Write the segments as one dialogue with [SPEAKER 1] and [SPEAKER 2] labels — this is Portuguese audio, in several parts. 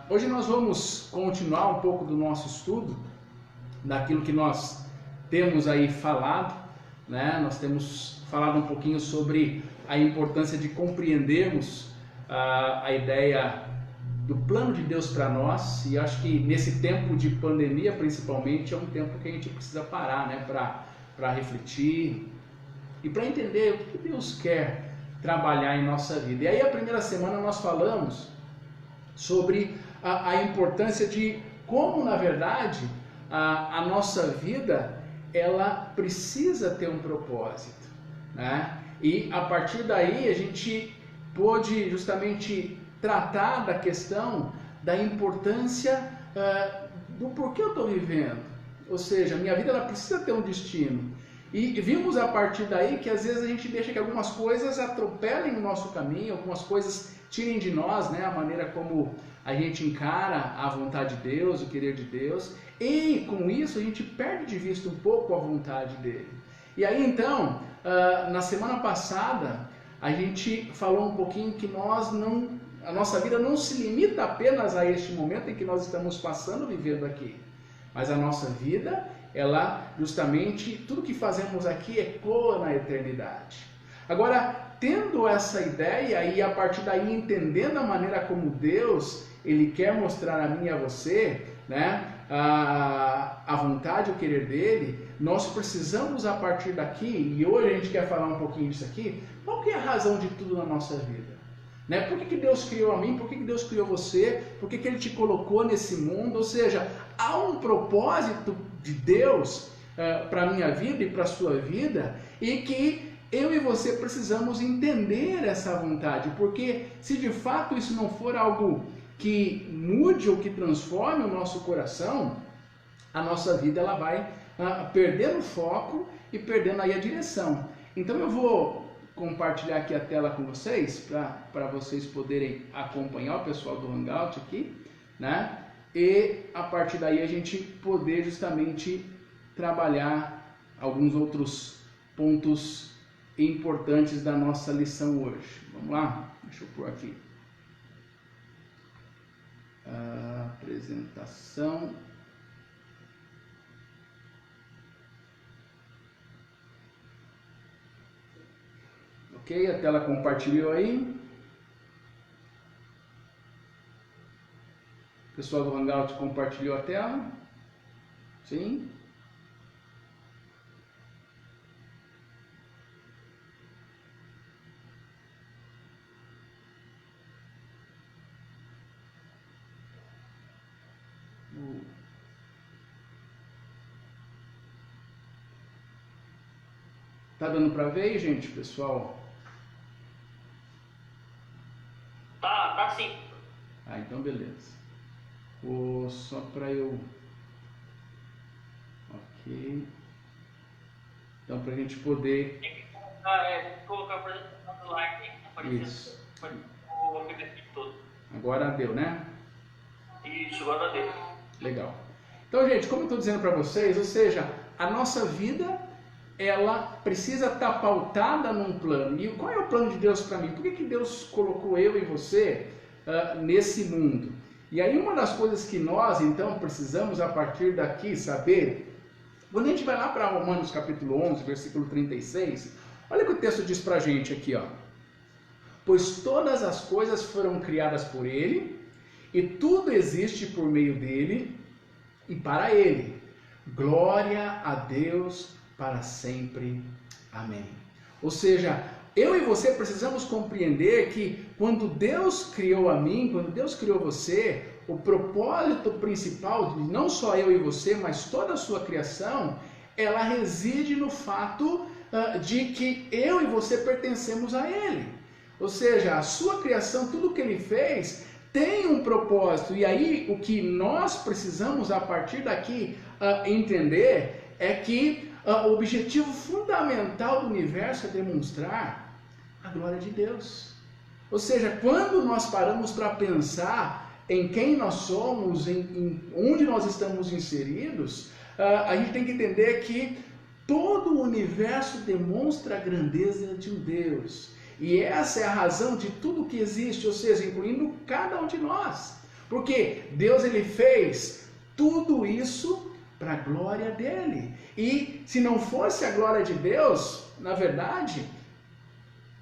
[SPEAKER 1] Hoje nós vamos continuar um pouco do nosso estudo, daquilo que nós temos aí falado, né? Nós temos falado um pouquinho sobre a importância de compreendermos a ideia do plano de Deus para nós, e acho que nesse tempo de pandemia, principalmente, é um tempo que a gente precisa parar, né? Para refletir e para entender o que Deus quer trabalhar em nossa vida. E aí a primeira semana nós falamos sobre a importância de como, na verdade, a nossa vida ela precisa ter um propósito, né? E a partir daí a gente pôde justamente tratar da questão da importância do porquê eu estou vivendo. Ou seja, a minha vida ela precisa ter um destino. E vimos a partir daí que às vezes a gente deixa que algumas coisas atropelem o nosso caminho, algumas coisas tirem de nós, né, a maneira como a gente encara a vontade de Deus, o querer de Deus, e com isso a gente perde de vista um pouco a vontade dele. E aí então, na semana passada, a gente falou um pouquinho que a nossa vida não se limita apenas a este momento em que nós estamos passando, vivendo aqui, mas a nossa vida, ela justamente, tudo que fazemos aqui ecoa na eternidade. Agora, tendo essa ideia e a partir daí entendendo a maneira como Deus, ele quer mostrar a mim e a você, né, a vontade, o querer dele, nós precisamos a partir daqui, e hoje a gente quer falar um pouquinho disso aqui, qual que é a razão de tudo na nossa vida? Né? Por que Deus criou a mim? Por que Deus criou você? Por que Ele te colocou nesse mundo? Ou seja, há um propósito de Deus para a minha vida e para a sua vida, e que eu e você precisamos entender essa vontade, porque se de fato isso não for algo que mude ou que transforme o nosso coração, a nossa vida ela vai perdendo o foco e perdendo aí a direção. Então eu vou compartilhar aqui a tela com vocês, para vocês poderem acompanhar o pessoal do Hangout aqui, né? E a partir daí a gente poder justamente trabalhar alguns outros pontos importantes da nossa lição hoje. Vamos lá? Deixa eu pôr aqui. Apresentação. Ok, a tela compartilhou aí. O pessoal do Hangout compartilhou a tela? Sim? Tá dando para ver aí, gente, pessoal?
[SPEAKER 2] Tá sim.
[SPEAKER 1] Então beleza. Só para eu... Ok. Então, para a gente poder...
[SPEAKER 2] Tem que colocar a apresentação do like aí.
[SPEAKER 1] Isso.
[SPEAKER 2] O aplicativo todo.
[SPEAKER 1] Agora deu, né?
[SPEAKER 2] Isso, agora deu.
[SPEAKER 1] Legal. Então, gente, como eu estou dizendo para vocês, ou seja, a nossa vida, ela precisa estar pautada num plano. E qual é o plano de Deus para mim? Por que Deus colocou eu e você nesse mundo? E aí uma das coisas que nós, então, precisamos a partir daqui saber, quando a gente vai lá para Romanos capítulo 11, versículo 36, olha o que o texto diz para a gente aqui, ó. Pois todas as coisas foram criadas por Ele, e tudo existe por meio dele e para Ele. Glória a Deus para sempre. Amém. Ou seja, eu e você precisamos compreender que quando Deus criou a mim, quando Deus criou você, o propósito principal de não só eu e você, mas toda a sua criação, ela reside no fato de que eu e você pertencemos a Ele. Ou seja, a sua criação, tudo que Ele fez, tem um propósito. E aí o que nós precisamos a partir daqui entender é que o objetivo fundamental do universo é demonstrar a glória de Deus. Ou seja, quando nós paramos para pensar em quem nós somos, em onde nós estamos inseridos, a gente tem que entender que todo o universo demonstra a grandeza de um Deus. E essa é a razão de tudo que existe, ou seja, incluindo cada um de nós. Porque Deus ele fez tudo isso para a glória dele. E se não fosse a glória de Deus, na verdade,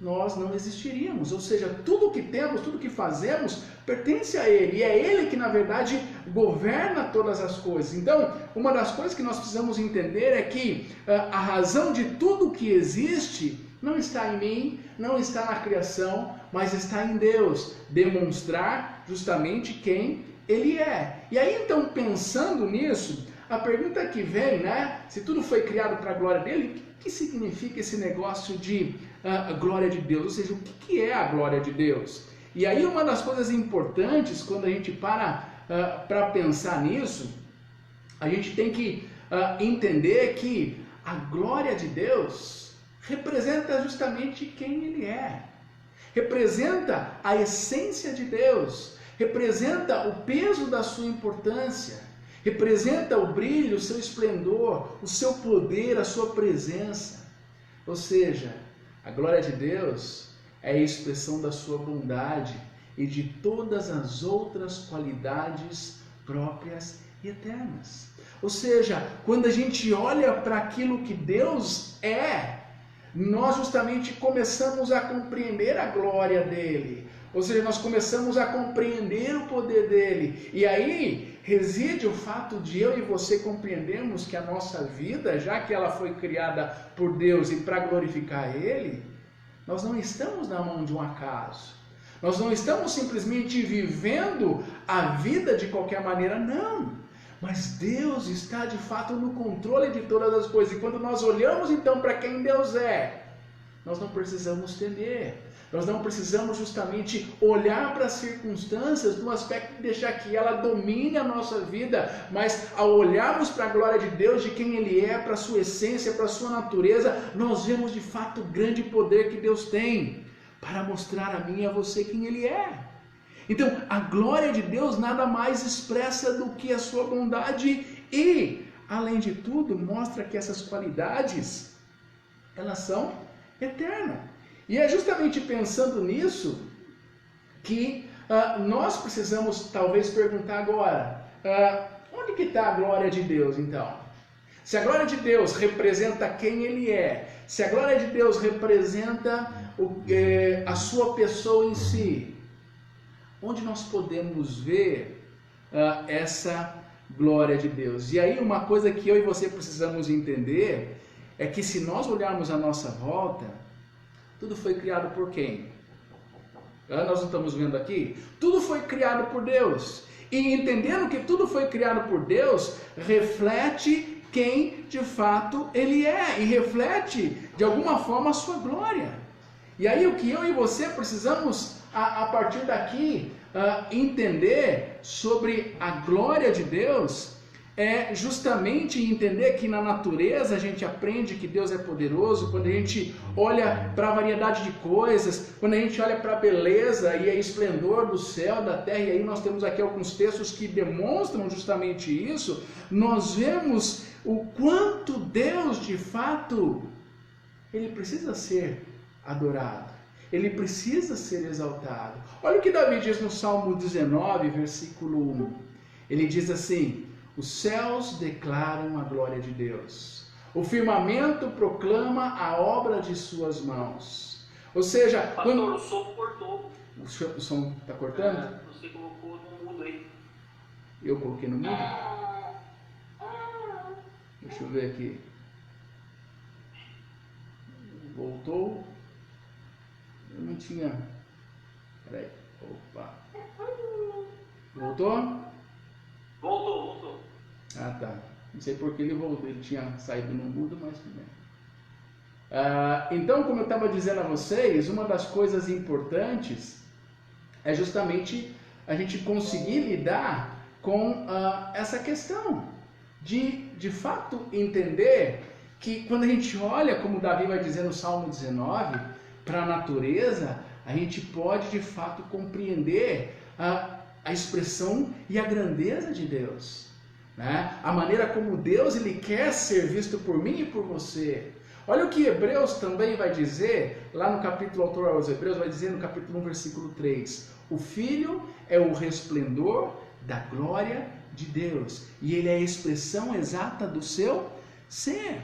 [SPEAKER 1] nós não existiríamos. Ou seja, tudo que temos, tudo que fazemos, pertence a Ele. E é Ele que, na verdade, governa todas as coisas. Então, uma das coisas que nós precisamos entender é que a razão de tudo que existe não está em mim, não está na criação, mas está em Deus. Demonstrar justamente quem Ele é. E aí, então, pensando nisso, a pergunta que vem, né? Se tudo foi criado para a glória dele, o que significa esse negócio de glória de Deus? Ou seja, o que é a glória de Deus? E aí uma das coisas importantes, quando a gente para pensar nisso, a gente tem que entender que a glória de Deus representa justamente quem Ele é. Representa a essência de Deus. Representa o peso da sua importância. Representa o brilho, o seu esplendor, o seu poder, a sua presença. Ou seja, a glória de Deus é a expressão da sua bondade e de todas as outras qualidades próprias e eternas. Ou seja, quando a gente olha para aquilo que Deus é, nós justamente começamos a compreender a glória dele. Ou seja, nós começamos a compreender o poder dele. E aí reside o fato de eu e você compreendermos que a nossa vida, já que ela foi criada por Deus e para glorificar Ele, nós não estamos na mão de um acaso. Nós não estamos simplesmente vivendo a vida de qualquer maneira, não. Mas Deus está de fato no controle de todas as coisas. E quando nós olhamos então para quem Deus é, nós não precisamos temer. Nós não precisamos justamente olhar para as circunstâncias no aspecto de deixar que ela domine a nossa vida, mas ao olharmos para a glória de Deus, de quem Ele é, para a sua essência, para a sua natureza, nós vemos de fato o grande poder que Deus tem para mostrar a mim e a você quem Ele é. Então, a glória de Deus nada mais expressa do que a sua bondade e, além de tudo, mostra que essas qualidades, elas são eternas. E é justamente pensando nisso que nós precisamos talvez perguntar agora, onde que está a glória de Deus então? Se a glória de Deus representa quem Ele é, se a glória de Deus representa a sua pessoa em si, onde nós podemos ver essa glória de Deus? E aí uma coisa que eu e você precisamos entender é que se nós olharmos à nossa volta, tudo foi criado por quem? Nós não estamos vendo aqui? Tudo foi criado por Deus. E entendendo que tudo foi criado por Deus, reflete quem de fato Ele é. E reflete de alguma forma a sua glória. E aí o que eu e você precisamos, a partir daqui, entender sobre a glória de Deus, é justamente entender que na natureza a gente aprende que Deus é poderoso, quando a gente olha para a variedade de coisas, quando a gente olha para a beleza e a esplendor do céu, da terra, e aí nós temos aqui alguns textos que demonstram justamente isso, nós vemos o quanto Deus de fato, Ele precisa ser adorado, Ele precisa ser exaltado. Olha o que Davi diz no Salmo 19, versículo 1, ele diz assim: os céus declaram a glória de Deus. O firmamento proclama a obra de suas mãos. Ou seja,
[SPEAKER 2] pastor, o som cortou.
[SPEAKER 1] O som está cortando?
[SPEAKER 2] Você colocou no mudo aí.
[SPEAKER 1] Eu coloquei no mudo? Deixa eu ver aqui. Voltou. Eu não tinha. Peraí. Opa. Voltou?
[SPEAKER 2] Voltou.
[SPEAKER 1] Ah, tá. Não sei porque ele voltou, ele tinha saído no mudo, mas tudo bem. Então, como eu estava dizendo a vocês, uma das coisas importantes é justamente a gente conseguir lidar com essa questão de fato entender que quando a gente olha, como Davi vai dizer no Salmo 19, para a natureza, a gente pode de fato compreender a expressão e a grandeza de Deus, né? A maneira como Deus ele quer ser visto por mim e por você. Olha o que Hebreus também vai dizer, lá no capítulo, o autor aos Hebreus vai dizer no capítulo 1, versículo 3, o Filho é o resplendor da glória de Deus, e ele é a expressão exata do seu ser.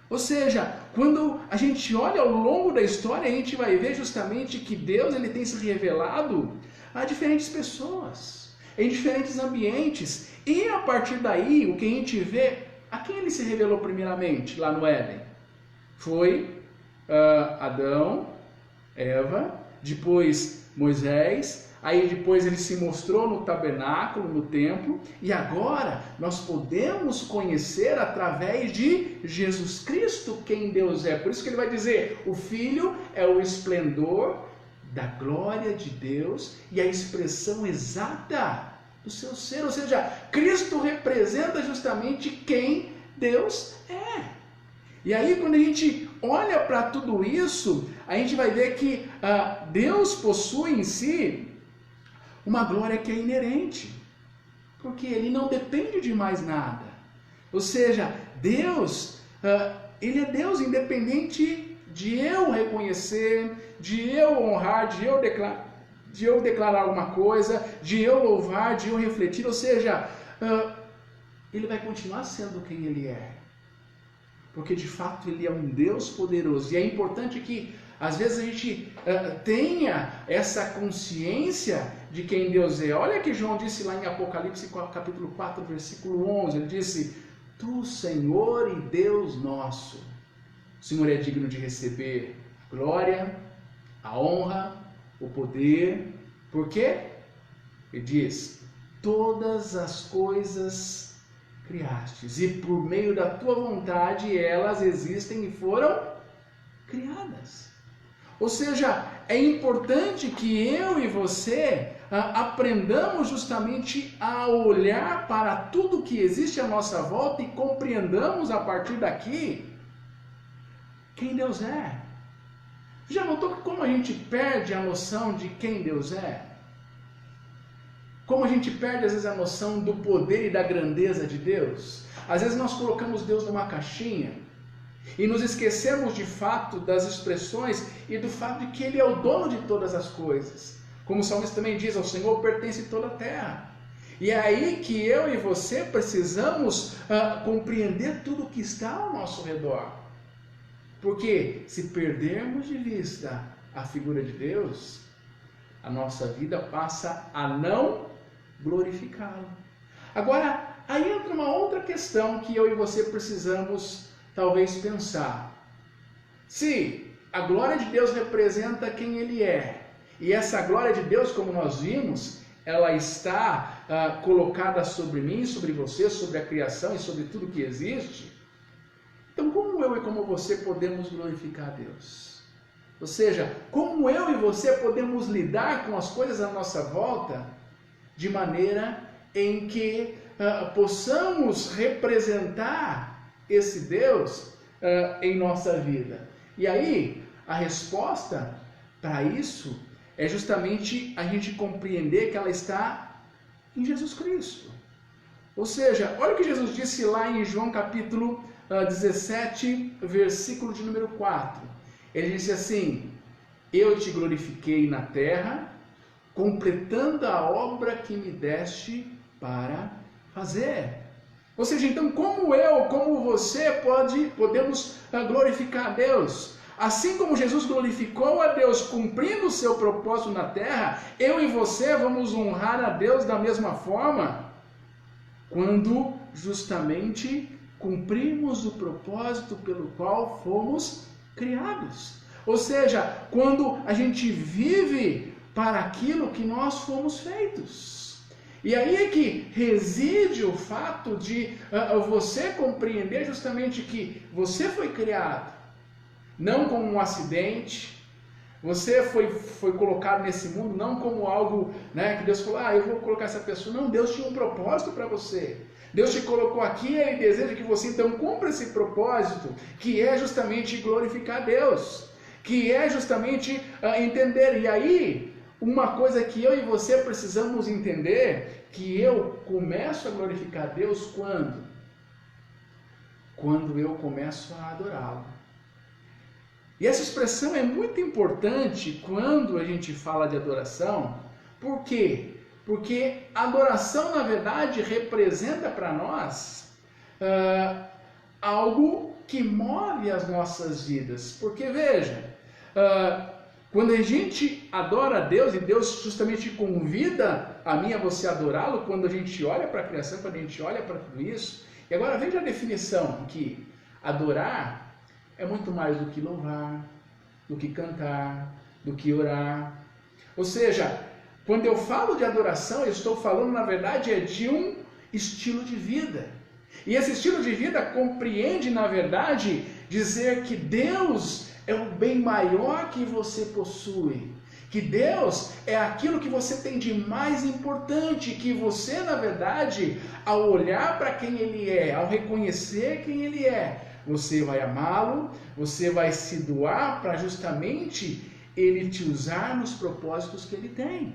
[SPEAKER 1] Ou seja, quando a gente olha ao longo da história, a gente vai ver justamente que Deus ele tem se revelado a diferentes pessoas, em diferentes ambientes, e a partir daí, o que a gente vê, a quem ele se revelou primeiramente lá no Éden? Foi Adão, Eva, depois Moisés, aí depois ele se mostrou no tabernáculo, no templo, e agora nós podemos conhecer através de Jesus Cristo quem Deus é. Por isso que ele vai dizer, o Filho é o esplendor da glória de Deus e a expressão exata do seu ser. Ou seja, Cristo representa justamente quem Deus é. E aí quando a gente olha para tudo isso, a gente vai ver que Deus possui em si uma glória que é inerente, porque ele não depende de mais nada. Ou seja, Deus, ele é Deus independente de eu reconhecer, de eu honrar, de eu declarar alguma coisa, de eu louvar, de eu refletir. Ou seja, ele vai continuar sendo quem ele é, porque de fato ele é um Deus poderoso. E é importante que às vezes a gente tenha essa consciência de quem Deus é. Olha que João disse lá em Apocalipse capítulo 4, versículo 11. Ele disse, Tu, Senhor e Deus nosso, o Senhor é digno de receber a glória, a honra, o poder. Por quê? Ele diz, todas as coisas criastes, e por meio da Tua vontade elas existem e foram criadas. Ou seja, é importante que eu e você aprendamos justamente a olhar para tudo que existe à nossa volta e compreendamos a partir daqui quem Deus é. Já notou que como a gente perde a noção de quem Deus é? Como a gente perde às vezes a noção do poder e da grandeza de Deus? Às vezes nós colocamos Deus numa caixinha e nos esquecemos de fato das expressões e do fato de que Ele é o dono de todas as coisas. Como o salmista também diz, ao Senhor pertence toda a terra. E é aí que eu e você precisamos compreender tudo que está ao nosso redor. Porque se perdermos de vista a figura de Deus, a nossa vida passa a não glorificá-lo. Agora, aí entra uma outra questão que eu e você precisamos talvez pensar. Se a glória de Deus representa quem Ele é, e essa glória de Deus, como nós vimos, ela está colocada sobre mim, sobre você, sobre a criação e sobre tudo que existe, então como eu e como você podemos glorificar a Deus? Ou seja, como eu e você podemos lidar com as coisas à nossa volta de maneira em que possamos representar esse Deus em nossa vida? E aí, a resposta para isso é justamente a gente compreender que ela está em Jesus Cristo. Ou seja, olha o que Jesus disse lá em João capítulo 17, versículo de número 4. Ele disse assim, eu te glorifiquei na terra, completando a obra que me deste para fazer. Ou seja, então como eu, como você podemos glorificar a Deus? Assim como Jesus glorificou a Deus cumprindo o seu propósito na terra, eu e você vamos honrar a Deus da mesma forma quando justamente cumprimos o propósito pelo qual fomos criados. Ou seja, quando a gente vive para aquilo que nós fomos feitos. E aí é que reside o fato de você compreender justamente que você foi criado, não como um acidente, você foi colocado nesse mundo não como algo, que Deus falou, eu vou colocar essa pessoa. Não, Deus tinha um propósito para você. Deus te colocou aqui e Ele deseja que você então cumpra esse propósito, que é justamente glorificar a Deus, que é justamente entender. E aí, uma coisa que eu e você precisamos entender, que eu começo a glorificar a Deus quando eu começo a adorá-lo. E essa expressão é muito importante quando a gente fala de adoração. Por quê? Porque a adoração, na verdade, representa para nós algo que move as nossas vidas. Porque, veja, quando a gente adora a Deus, e Deus justamente convida a mim e a você adorá-lo, quando a gente olha para a criação, quando a gente olha para tudo isso. E agora veja a definição, que adorar é muito mais do que louvar, do que cantar, do que orar. Ou seja, quando eu falo de adoração, eu estou falando, na verdade, de um estilo de vida. E esse estilo de vida compreende, na verdade, dizer que Deus é o bem maior que você possui. Que Deus é aquilo que você tem de mais importante, que você, na verdade, ao olhar para quem Ele é, ao reconhecer quem Ele é, você vai amá-lo, você vai se doar para justamente Ele te usar nos propósitos que Ele tem.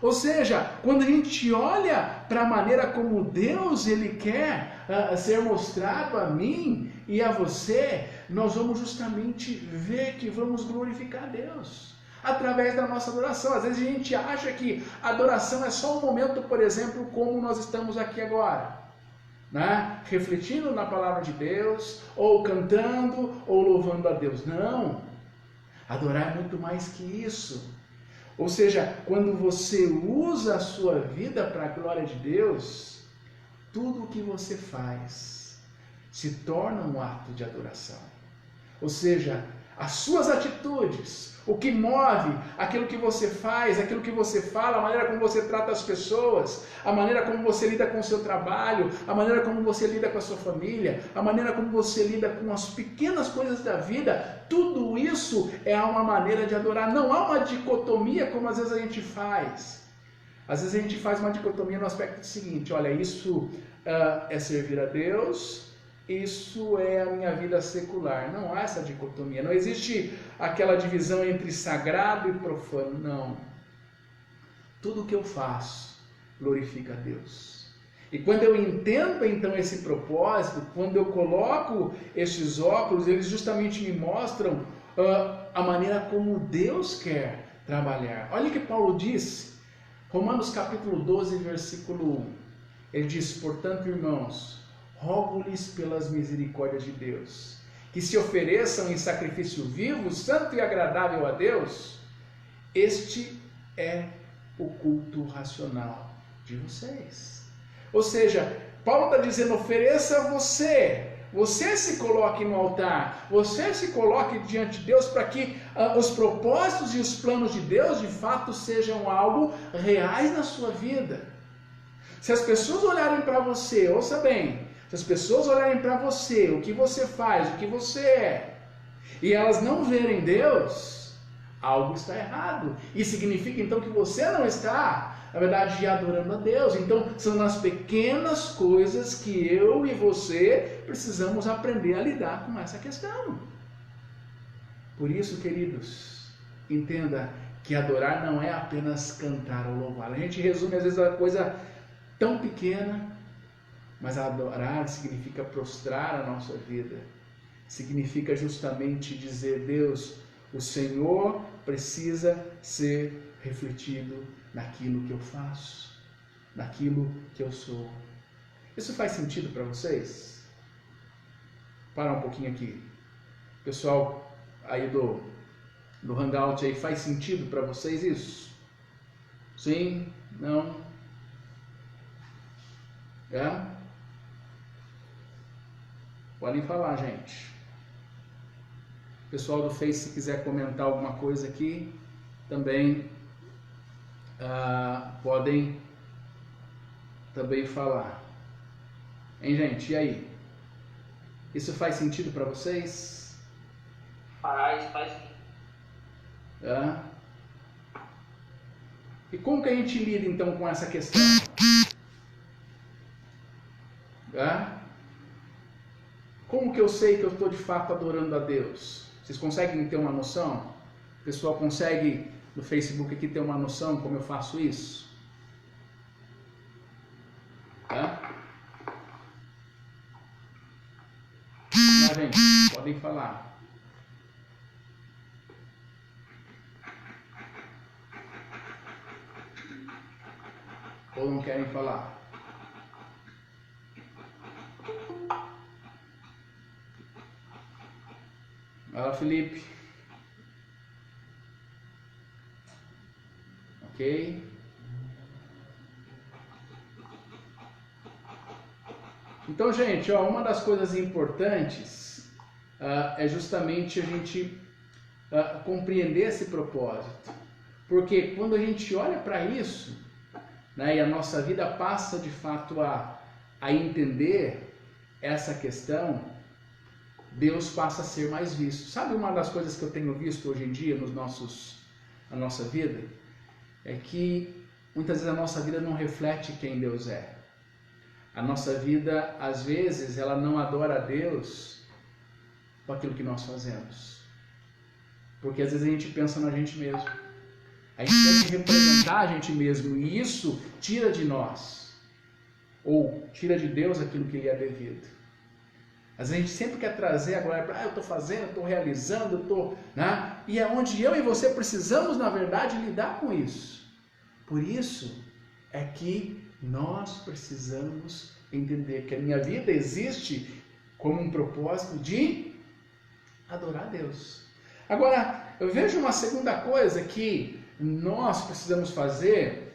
[SPEAKER 1] Ou seja, quando a gente olha para a maneira como Deus Ele quer ser mostrado a mim e a você, nós vamos justamente ver que vamos glorificar Deus através da nossa adoração. Às vezes a gente acha que a adoração é só um momento, por exemplo, como nós estamos aqui agora, né? Refletindo na palavra de Deus, ou cantando, ou louvando a Deus. Não! Adorar é muito mais que isso. Ou seja, quando você usa a sua vida para a glória de Deus, tudo o que você faz se torna um ato de adoração. Ou seja, as suas atitudes, o que move, aquilo que você faz, aquilo que você fala, a maneira como você trata as pessoas, a maneira como você lida com o seu trabalho, a maneira como você lida com a sua família, a maneira como você lida com as pequenas coisas da vida, tudo isso é uma maneira de adorar. Não há uma dicotomia como às vezes a gente faz. Às vezes a gente faz uma dicotomia no aspecto seguinte: olha, isso é servir a Deus, isso é a minha vida secular. Não há essa dicotomia, não existe aquela divisão entre sagrado e profano, não. Tudo que eu faço glorifica a Deus. E quando eu entendo então esse propósito, quando eu coloco esses óculos, eles justamente me mostram a maneira como Deus quer trabalhar. Olha o que Paulo diz, Romanos capítulo 12, versículo 1. Ele diz: portanto, irmãos, rogo-lhes pelas misericórdias de Deus, que se ofereçam em sacrifício vivo, santo e agradável a Deus. Este é o culto racional de vocês. Ou seja, Paulo está dizendo: ofereça você se coloque no altar, você se coloque diante de Deus para que os propósitos e os planos de Deus de fato sejam algo reais na sua vida. Se as pessoas olharem para você, ouça bem, se as pessoas olharem para você, o que você faz, o que você é, e elas não verem Deus, algo está errado. E significa então que você não está, na verdade, adorando a Deus. Então são nas pequenas coisas que eu e você precisamos aprender a lidar com essa questão. Por isso, queridos, entenda que adorar não é apenas cantar ou louvar. A gente resume às vezes a coisa tão pequena, mas adorar significa prostrar a nossa vida. Significa justamente dizer: Deus, o Senhor precisa ser refletido naquilo que eu faço, naquilo que eu sou. Isso faz sentido para vocês? Para um pouquinho aqui. Pessoal aí do Hangout aí, faz sentido para vocês isso? Sim? Não? É? Podem falar, gente. Pessoal do Face, se quiser comentar alguma coisa aqui, também podem também falar. Hein, gente? E aí? Isso faz sentido para vocês?
[SPEAKER 2] Faz sim.
[SPEAKER 1] É? E como que a gente lida então com essa questão? Como que eu sei que eu estou de fato adorando a Deus? Vocês conseguem ter uma noção? O pessoal consegue no Facebook aqui ter uma noção como eu faço isso? Vamos lá, gente, podem falar. Ou não querem falar? Fala, Felipe. Ok? Então, gente, ó, uma das coisas importantes é justamente a gente compreender esse propósito. Porque quando a gente olha para isso, né, e a nossa vida passa de fato a entender essa questão, Deus passa a ser mais visto. Sabe uma das coisas que eu tenho visto hoje em dia na nossa vida? É que muitas vezes a nossa vida não reflete quem Deus é. A nossa vida, às vezes, ela não adora a Deus por aquilo que nós fazemos. Porque às vezes a gente pensa na gente mesmo. A gente pensa em representar a gente mesmo e isso tira de nós, ou tira de Deus aquilo que lhe é devido. Às vezes a gente sempre quer trazer a glória para, eu estou fazendo, eu estou realizando, eu estou... Né? E é onde eu e você precisamos, na verdade, lidar com isso. Por isso é que nós precisamos entender que a minha vida existe como um propósito de adorar a Deus. Agora, eu vejo uma segunda coisa que nós precisamos fazer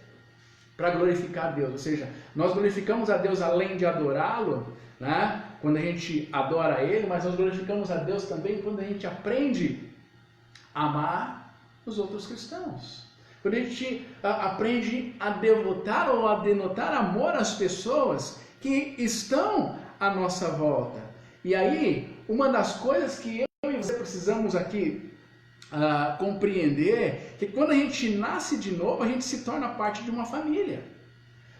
[SPEAKER 1] para glorificar a Deus. Ou seja, nós glorificamos a Deus além de adorá-lo, né? Quando a gente adora Ele, mas nós glorificamos a Deus também quando a gente aprende a amar os outros cristãos. Quando a gente aprende a devotar ou a denotar amor às pessoas que estão à nossa volta. E aí, uma das coisas que eu e você precisamos aqui compreender, que quando a gente nasce de novo, a gente se torna parte de uma família.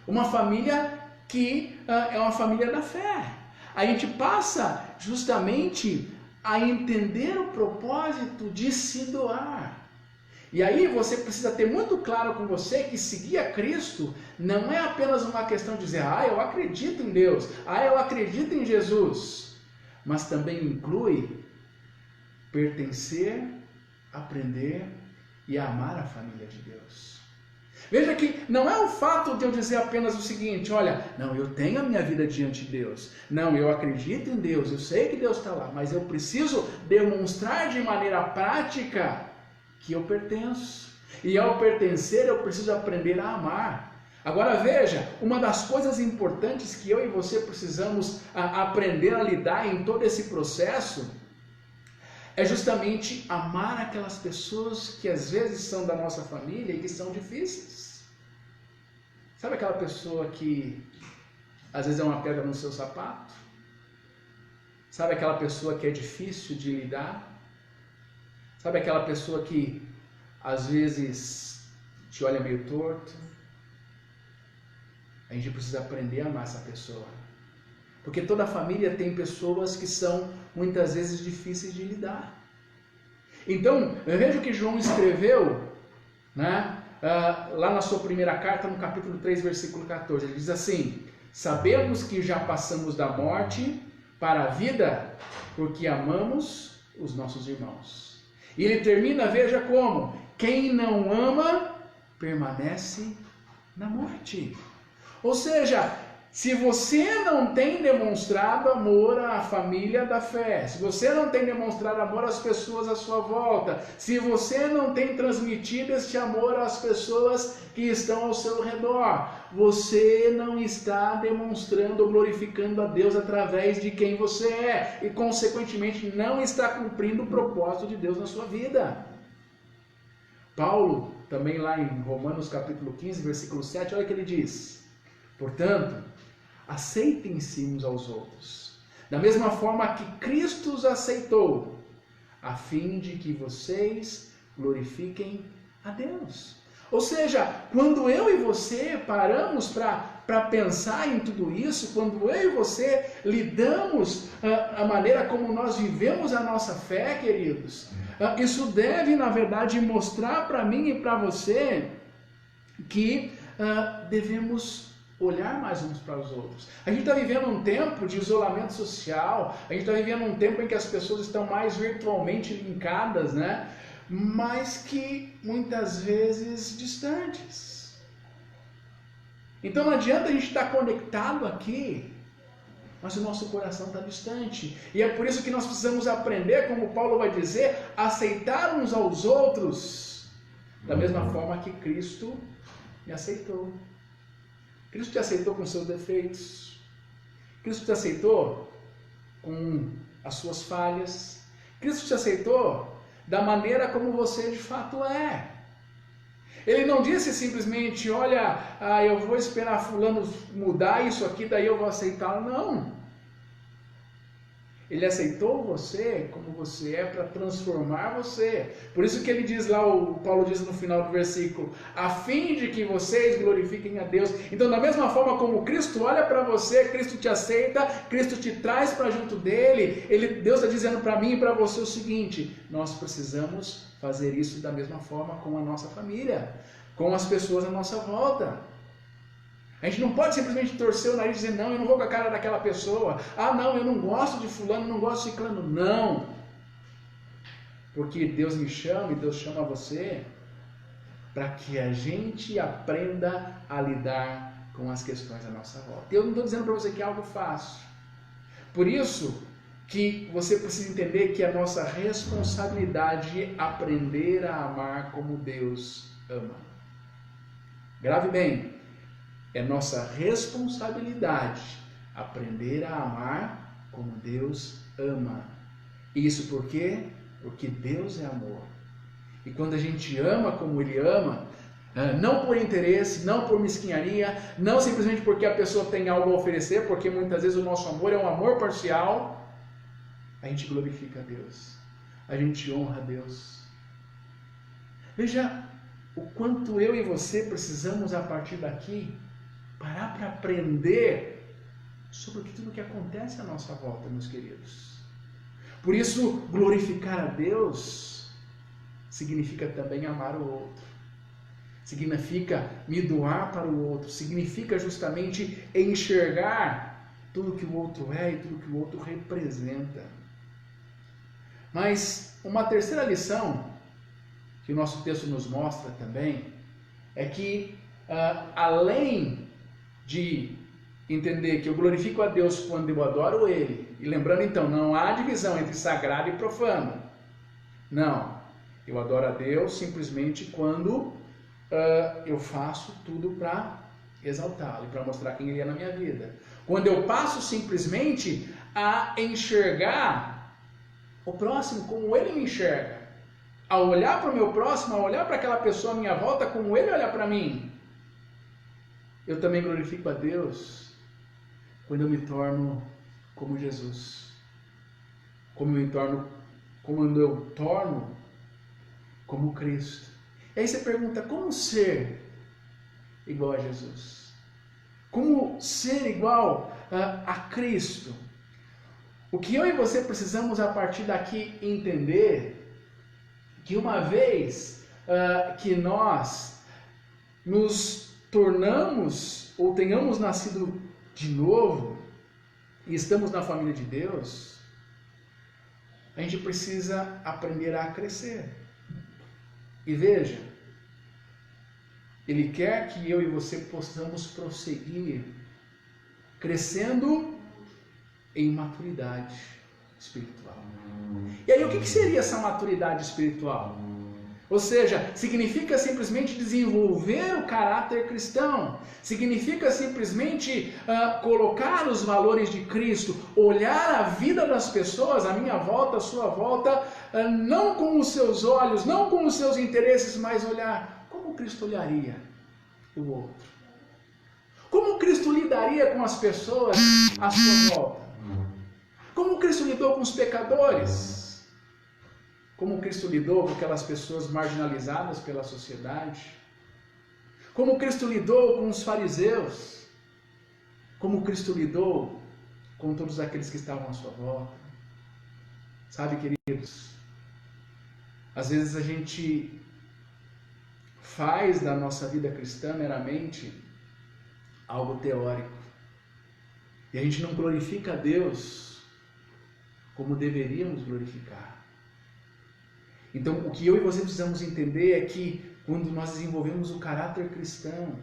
[SPEAKER 1] Uma família que é uma família da fé. A gente passa justamente a entender o propósito de se doar. E aí você precisa ter muito claro com você que seguir a Cristo não é apenas uma questão de dizer, eu acredito em Deus, eu acredito em Jesus, mas também inclui pertencer, aprender e amar a família de Deus. Veja que não é o fato de eu dizer apenas o seguinte, olha, não, eu tenho a minha vida diante de Deus, não, eu acredito em Deus, eu sei que Deus está lá, mas eu preciso demonstrar de maneira prática que eu pertenço. E ao pertencer, eu preciso aprender a amar. Agora veja, uma das coisas importantes que eu e você precisamos aprender a lidar em todo esse processo é justamente amar aquelas pessoas que às vezes são da nossa família e que são difíceis. Sabe aquela pessoa que às vezes é uma pedra no seu sapato? Sabe aquela pessoa que é difícil de lidar? Sabe aquela pessoa que às vezes te olha meio torto? A gente precisa aprender a amar essa pessoa. Porque toda família tem pessoas que são muitas vezes difíceis de lidar. Então, eu vejo que João escreveu, né, lá na sua primeira carta, no capítulo 3, versículo 14. Ele diz assim, sabemos que já passamos da morte para a vida, porque amamos os nossos irmãos. E ele termina, veja como, quem não ama, permanece na morte. Ou seja, se você não tem demonstrado amor à família da fé, se você não tem demonstrado amor às pessoas à sua volta, se você não tem transmitido este amor às pessoas que estão ao seu redor, você não está demonstrando ou glorificando a Deus através de quem você é e, consequentemente, não está cumprindo o propósito de Deus na sua vida. Paulo, também lá em Romanos capítulo 15, versículo 7, olha o que ele diz. Portanto, aceitem-se uns aos outros, da mesma forma que Cristo os aceitou, a fim de que vocês glorifiquem a Deus. Ou seja, quando eu e você paramos para pensar em tudo isso, quando eu e você lidamos a maneira como nós vivemos a nossa fé, queridos, isso deve, na verdade, mostrar para mim e para você que devemos olhar mais uns para os outros. A gente está vivendo um tempo de isolamento social, a gente está vivendo um tempo em que as pessoas estão mais virtualmente linkadas, né? Mas que muitas vezes distantes. Então não adianta a gente estar conectado aqui, mas o nosso coração está distante. E é por isso que nós precisamos aprender, como Paulo vai dizer, a aceitar uns aos outros da mesma forma que Cristo me aceitou. Cristo te aceitou com seus defeitos. Cristo te aceitou com as suas falhas. Cristo te aceitou da maneira como você de fato é. Ele não disse simplesmente, olha, eu vou esperar fulano mudar isso aqui, daí eu vou aceitar. Não. Ele aceitou você como você é para transformar você. Por isso que ele diz lá, o Paulo diz no final do versículo, a fim de que vocês glorifiquem a Deus. Então, da mesma forma como Cristo olha para você, Cristo te aceita, Cristo te traz para junto dele, Deus está dizendo para mim e para você o seguinte, nós precisamos fazer isso da mesma forma com a nossa família, com as pessoas à nossa volta. A gente não pode simplesmente torcer o nariz e dizer, não, eu não vou com a cara daquela pessoa. Ah, não, eu não gosto de fulano, não gosto de ciclano. Não. Porque Deus me chama e Deus chama você para que a gente aprenda a lidar com as questões à nossa volta. Eu não estou dizendo para você que é algo fácil. Por isso que você precisa entender que é a nossa responsabilidade é aprender a amar como Deus ama. Grave bem. É nossa responsabilidade aprender a amar como Deus ama. Isso por quê? Porque Deus é amor. E quando a gente ama como Ele ama, não por interesse, não por mesquinharia, não simplesmente porque a pessoa tem algo a oferecer, porque muitas vezes o nosso amor é um amor parcial, a gente glorifica a Deus. A gente honra a Deus. Veja o quanto eu e você precisamos a partir daqui parar para aprender sobre tudo o que acontece à nossa volta, meus queridos. Por isso, glorificar a Deus significa também amar o outro. Significa me doar para o outro. Significa justamente enxergar tudo que o outro é e tudo que o outro representa. Mas uma terceira lição que o nosso texto nos mostra também é que, além de entender que eu glorifico a Deus quando eu adoro Ele. E lembrando então, não há divisão entre sagrado e profano. Não. Eu adoro a Deus simplesmente quando eu faço tudo para exaltá-lo e para mostrar quem Ele é na minha vida. Quando eu passo simplesmente a enxergar o próximo como Ele me enxerga. A olhar para o meu próximo, a olhar para aquela pessoa à minha volta como Ele olha para mim. Eu também glorifico a Deus quando eu me torno como Jesus. Quando eu torno como Cristo. E aí você pergunta, como ser igual a Jesus? Como ser igual a Cristo? O que eu e você precisamos a partir daqui entender que uma vez que nós nos tornamos ou tenhamos nascido de novo e estamos na família de Deus, a gente precisa aprender a crescer. E veja, Ele quer que eu e você possamos prosseguir crescendo em maturidade espiritual. E aí o que seria essa maturidade espiritual? Ou seja, significa simplesmente desenvolver o caráter cristão, significa simplesmente colocar os valores de Cristo, olhar a vida das pessoas, à minha volta, à sua volta, não com os seus olhos, não com os seus interesses, mas olhar como Cristo olharia o outro. Como Cristo lidaria com as pessoas à sua volta? Como Cristo lidou com os pecadores? Como Cristo lidou com aquelas pessoas marginalizadas pela sociedade? Como Cristo lidou com os fariseus? Como Cristo lidou com todos aqueles que estavam à sua volta? Sabe, queridos, às vezes a gente faz da nossa vida cristã meramente algo teórico. E a gente não glorifica a Deus como deveríamos glorificar. Então, o que eu e você precisamos entender é que quando nós desenvolvemos o caráter cristão,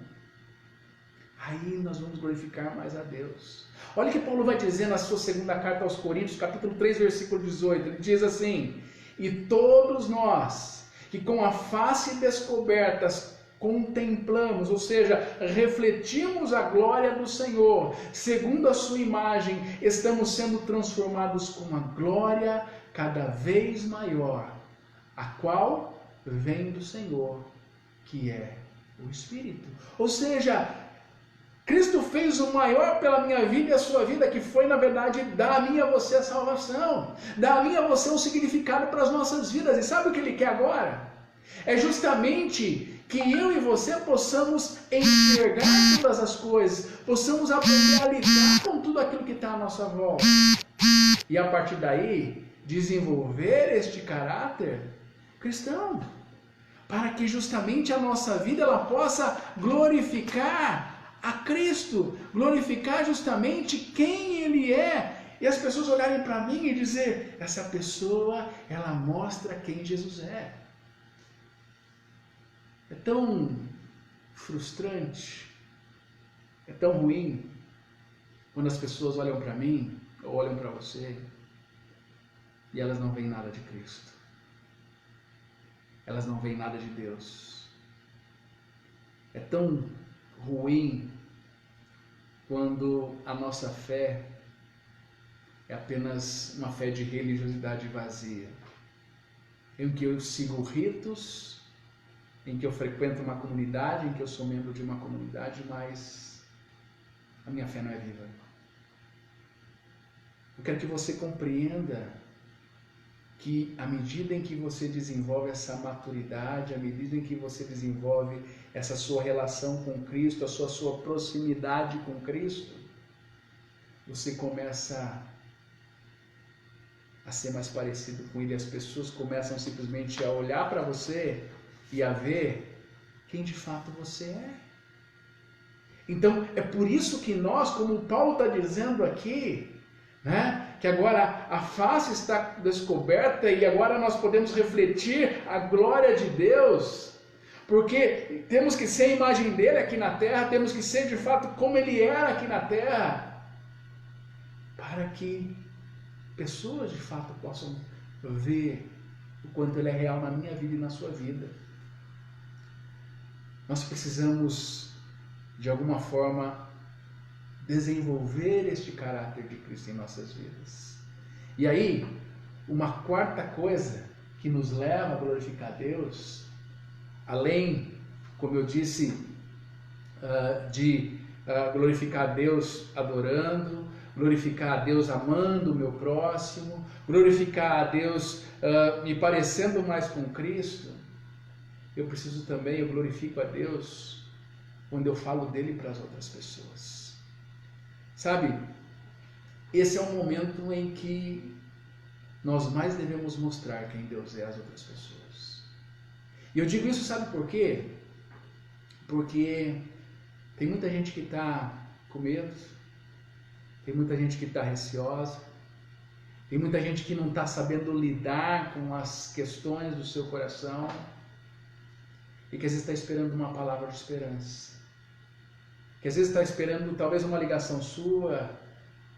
[SPEAKER 1] aí nós vamos glorificar mais a Deus. Olha o que Paulo vai dizer na sua segunda carta aos Coríntios, capítulo 3, versículo 18. Ele diz assim: e todos nós que com a face descobertas contemplamos, ou seja, refletimos a glória do Senhor, segundo a sua imagem, estamos sendo transformados com uma glória cada vez maior, a qual vem do Senhor, que é o Espírito. Ou seja, Cristo fez o maior pela minha vida e a sua vida, que foi, na verdade, dar a mim e a você a salvação, dar a mim e a você um significado para as nossas vidas. E sabe o que Ele quer agora? É justamente que eu e você possamos enxergar todas as coisas, possamos aprender a lidar com tudo aquilo que está à nossa volta. E a partir daí, desenvolver este caráter cristão, para que justamente a nossa vida ela possa glorificar a Cristo, glorificar justamente quem Ele é, e as pessoas olharem para mim e dizer, essa pessoa, ela mostra quem Jesus é. É tão frustrante, é tão ruim, quando as pessoas olham para mim, ou olham para você, e elas não veem nada de Cristo. Elas não veem nada de Deus. É tão ruim quando a nossa fé é apenas uma fé de religiosidade vazia, em que eu sigo ritos, em que eu frequento uma comunidade, em que eu sou membro de uma comunidade, mas a minha fé não é viva. Eu quero que você compreenda que à medida em que você desenvolve essa maturidade, à medida em que você desenvolve essa sua relação com Cristo, a sua proximidade com Cristo, você começa a ser mais parecido com Ele. As pessoas começam simplesmente a olhar para você e a ver quem de fato você é. Então, é por isso que nós, como Paulo está dizendo aqui, né, que agora a face está descoberta e agora nós podemos refletir a glória de Deus, porque temos que ser a imagem dele aqui na terra, temos que ser de fato como ele era aqui na terra, para que pessoas de fato possam ver o quanto ele é real na minha vida e na sua vida. Nós precisamos, de alguma forma, desenvolver este caráter de Cristo em nossas vidas. E aí, uma quarta coisa que nos leva a glorificar a Deus, além, como eu disse, de glorificar a Deus adorando, glorificar a Deus amando o meu próximo, glorificar a Deus me parecendo mais com Cristo, eu glorifico a Deus quando eu falo dele para as outras pessoas. Sabe, esse é o momento em que nós mais devemos mostrar quem Deus é às outras pessoas. E eu digo isso, sabe por quê? Porque tem muita gente que está com medo, tem muita gente que está receosa, tem muita gente que não está sabendo lidar com as questões do seu coração e que às vezes está esperando uma palavra de esperança, que às vezes está esperando talvez uma ligação sua,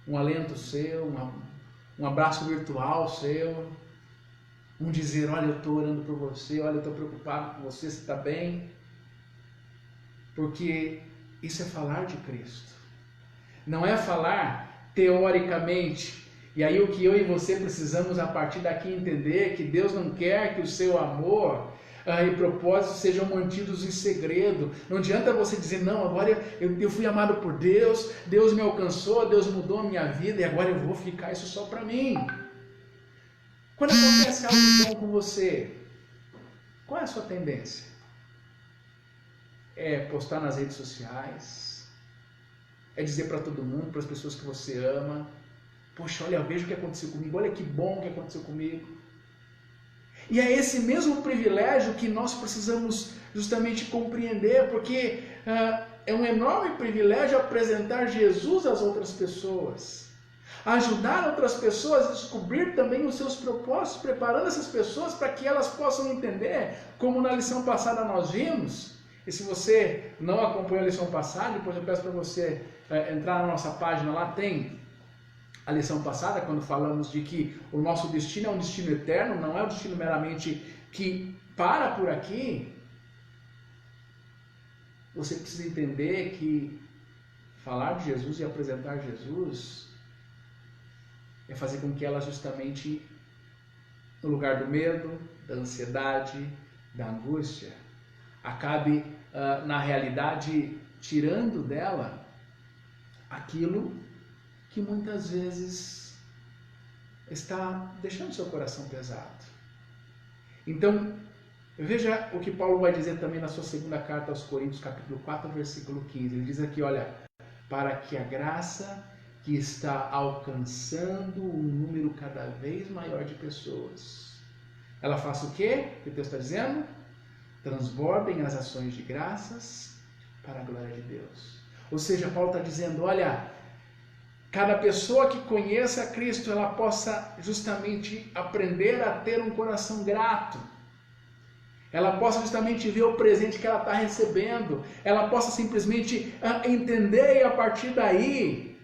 [SPEAKER 1] um alento seu, um abraço virtual seu, um dizer, olha, eu estou orando por você, olha, eu estou preocupado com você, você está bem, porque isso é falar de Cristo, não é falar teoricamente. E aí o que eu e você precisamos a partir daqui entender é que Deus não quer que o seu amor e propósitos sejam mantidos em segredo. Não adianta você dizer, não, agora eu fui amado por Deus, Deus me alcançou, Deus mudou a minha vida e agora eu vou ficar isso só para mim. Quando acontece algo bom com você, qual é a sua tendência? É postar nas redes sociais, é dizer para todo mundo, para as pessoas que você ama, poxa, olha, veja o que aconteceu comigo, olha que bom que aconteceu comigo. E é esse mesmo privilégio que nós precisamos justamente compreender, porque é um enorme privilégio apresentar Jesus às outras pessoas, ajudar outras pessoas a descobrir também os seus propósitos, preparando essas pessoas para que elas possam entender, como na lição passada nós vimos, E se você não acompanhou a lição passada, depois eu peço para você entrar na nossa página, lá tem a lição passada, quando falamos de que o nosso destino é um destino eterno, não é um destino meramente que para por aqui. Você precisa entender que falar de Jesus e apresentar Jesus é fazer com que ela justamente, no lugar do medo, da ansiedade, da angústia, acabe na realidade tirando dela aquilo que muitas vezes está deixando seu coração pesado. Então, veja o que Paulo vai dizer também na sua segunda carta aos Coríntios, capítulo 4, versículo 15. Ele diz aqui, olha, para que a graça que está alcançando um número cada vez maior de pessoas, ela faça o quê? O que o texto está dizendo? Transbordem as ações de graças para a glória de Deus. Ou seja, Paulo está dizendo, olha, cada pessoa que conheça a Cristo, ela possa justamente aprender a ter um coração grato. Ela possa justamente ver o presente que ela está recebendo. Ela possa simplesmente entender e a partir daí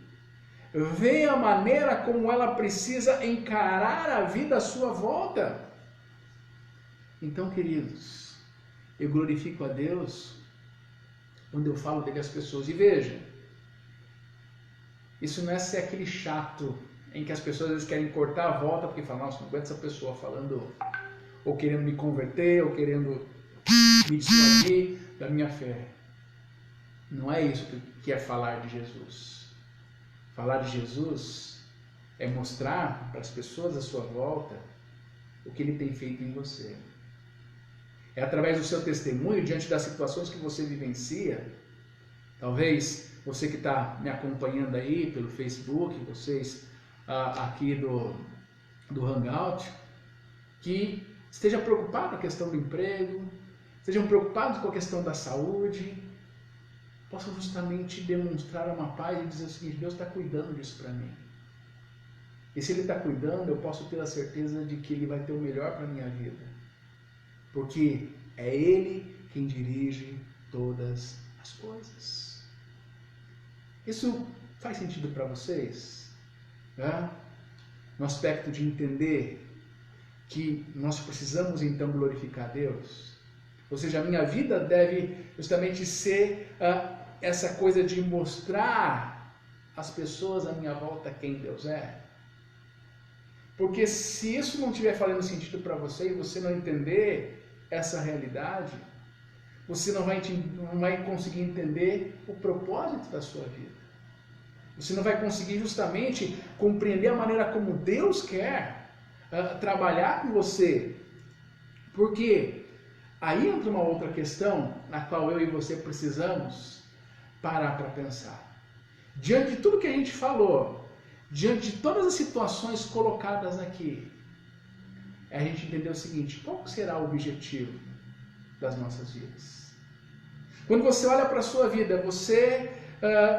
[SPEAKER 1] ver a maneira como ela precisa encarar a vida à sua volta. Então, queridos, eu glorifico a Deus quando eu falo dele às pessoas. E veja, isso não é ser aquele chato em que as pessoas às vezes querem cortar a volta porque falam, nossa, não aguento essa pessoa falando, ou querendo me converter, ou querendo me dissuadir da minha fé. Não é isso que é falar de Jesus. Falar de Jesus é mostrar para as pessoas à sua volta o que ele tem feito em você. É através do seu testemunho, diante das situações que você vivencia. Talvez você que está me acompanhando aí pelo Facebook, vocês aqui do Hangout, que esteja preocupado com a questão do emprego, estejam preocupados com a questão da saúde, possam justamente demonstrar uma paz e dizer o seguinte, Deus está cuidando disso para mim. E se Ele está cuidando, eu posso ter a certeza de que Ele vai ter o melhor para a minha vida. Porque é Ele quem dirige todas as coisas. Isso faz sentido para vocês? No aspecto de entender que nós precisamos então glorificar Deus. Ou seja, a minha vida deve justamente ser essa coisa de mostrar às pessoas à minha volta quem Deus é. Porque se isso não estiver fazendo sentido para você e você não entender essa realidade, você não vai conseguir entender o propósito da sua vida. Você não vai conseguir justamente compreender a maneira como Deus quer trabalhar com você. Porque aí entra uma outra questão na qual eu e você precisamos parar para pensar. Diante de tudo que a gente falou, diante de todas as situações colocadas aqui, é a gente entender o seguinte, qual será o objetivo das nossas vidas? Quando você olha para a sua vida, você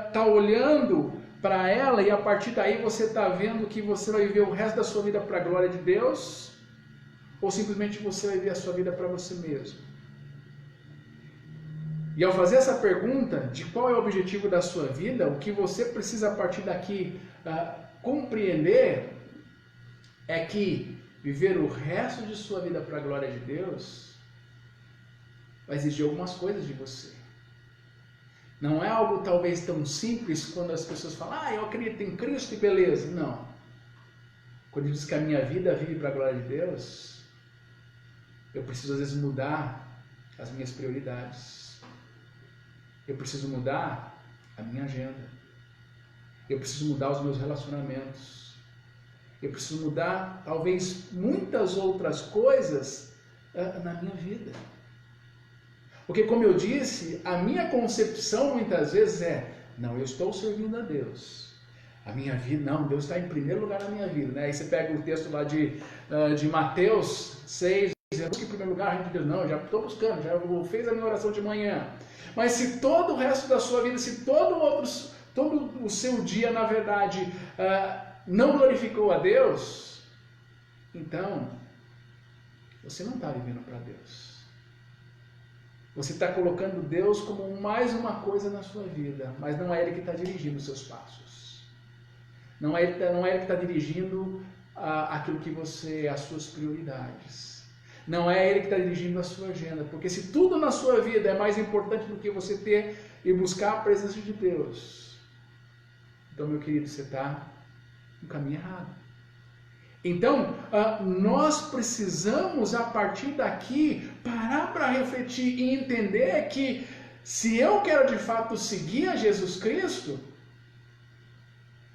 [SPEAKER 1] está olhando para ela e a partir daí você está vendo que você vai viver o resto da sua vida para a glória de Deus? Ou simplesmente você vai viver a sua vida para você mesmo? E ao fazer essa pergunta de qual é o objetivo da sua vida, o que você precisa a partir daqui compreender é que viver o resto de sua vida para a glória de Deus vai exigir algumas coisas de você. Não é algo talvez tão simples quando as pessoas falam, eu acredito em Cristo e beleza. Não. Quando diz que a minha vida vive para a glória de Deus, eu preciso às vezes mudar as minhas prioridades. Eu preciso mudar a minha agenda. Eu preciso mudar os meus relacionamentos. Eu preciso mudar talvez muitas outras coisas na minha vida. Porque, como eu disse, a minha concepção muitas vezes não, eu estou servindo a Deus. A minha vida, não, Deus está em primeiro lugar na minha vida. Né? Aí você pega o texto lá de Mateus 6, dizendo que em primeiro lugar a gente diz, não, já estou buscando, já fiz a minha oração de manhã. Mas se todo o resto da sua vida, se todo o seu dia, na verdade, não glorificou a Deus, então você não está vivendo para Deus. Você está colocando Deus como mais uma coisa na sua vida, mas não é Ele que está dirigindo os seus passos. Não é Ele que está dirigindo aquilo que você, as suas prioridades. Não é Ele que está dirigindo a sua agenda, porque se tudo na sua vida é mais importante do que você ter e buscar a presença de Deus, então, meu querido, você está no caminho errado. Então, nós precisamos, a partir daqui, parar para refletir e entender que se eu quero de fato seguir a Jesus Cristo,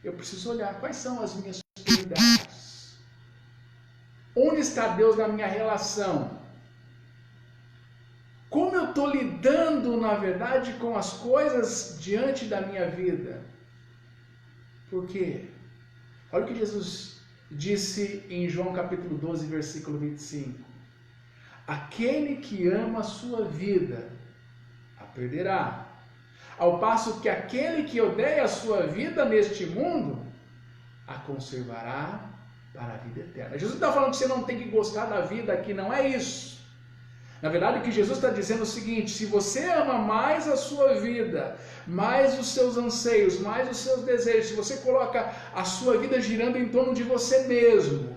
[SPEAKER 1] eu preciso olhar quais são as minhas prioridades. Onde está Deus na minha relação? Como eu estou lidando, na verdade, com as coisas diante da minha vida? Por quê? Olha o que Jesus disse em João capítulo 12, versículo 25. Aquele que ama a sua vida, a perderá. Ao passo que aquele que odeia a sua vida neste mundo, a conservará para a vida eterna. Jesus está falando que você não tem que gostar da vida aqui, não é isso. Na verdade, o que Jesus está dizendo é o seguinte: se você ama mais a sua vida, mais os seus anseios, mais os seus desejos, se você coloca a sua vida girando em torno de você mesmo,